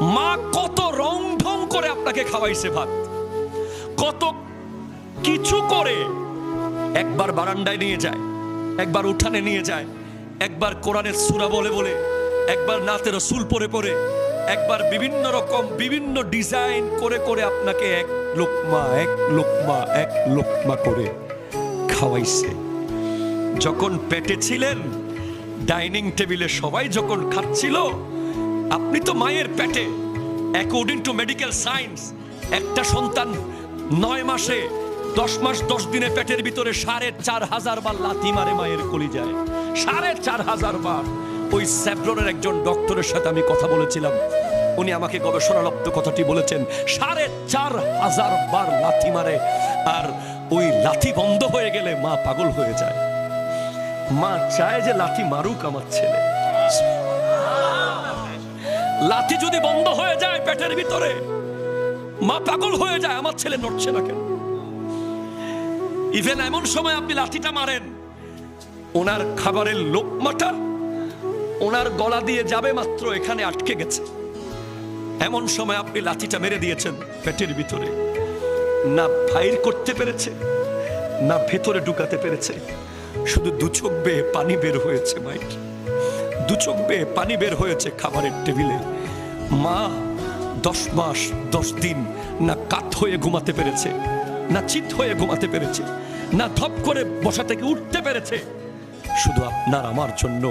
মা কত রং ঢং করে আপনাকে খাওয়াইছে ভাত, কত কিছু করে। একবার বারান্দায় নিয়ে যায়, একবার উঠানে নিয়ে যায়, একবার কোরআনের সূরা বলে বলে, একবার নাতে রাসূল পড়ে পড়ে, একবার বিভিন্ন রকম বিভিন্ন ডিজাইন করে করে আপনাকে এক লোকমা এক লোকমা এক লোকমা করে খাওয়াইছে। যখন পেটে ছিলেন, ডাইনিং টেবিলে সবাই যখন খাচ্ছিল, আপনি তো মায়ের পেটে, অ্যাকর্ডিং টু মেডিকেল সায়েন্স, একটা সন্তান 9 মাসে 10 মাস 10 দিনে পেটের ভিতরে 4,500 বার লাথি মারে মায়ের কলিজায়, 4,500 বার। ওই স্যাব্রনের একজন ডক্টরের সাথে আমি কথা বলেছিলাম, উনি আমাকে গবেষণালব্ধ কথাটি বলেছেন, 4,500 বার লাথি মারে। আর ওই লাথি বন্ধ হয়ে গেলে মা পাগল হয়ে যায়। মা চায় যে লাথি মারুক আমার ছেলে। লাথি যদি বন্ধ হয়ে যায় পেটের ভিতরে, মা পাগল হয়ে যায়, আমার ছেলে নড়ছে না কেন। ইভেন এমন সময় আপনি লাঠিটা মারেন, ওনার খাবারের লোকমাটা ওনার গলা দিয়ে যাবে মাত্র এখানে আটকে গেছে, এমন সময় আপনি লাঠিটা মেরে দিয়েছেন পেটের ভিতরে। না বাইর করতে পেরেছে, না ভেতরে ঢুকাতে পেরেছে, শুধু 2 চোখ বেয়ে পানি বের হয়েছে মাইক, 2 চোখ বেয়ে পানি বের হয়েছে খাবারের টেবিলে। মা 10 মাস 10 দিন না কাত হয়ে ঘুমাতে পেরেছে, না চিত হয়ে ঘুমাতে পেরেছে, না ধপ করে বসা থেকে উঠতে পেরেছে, শুধু আপনার আমার জন্য।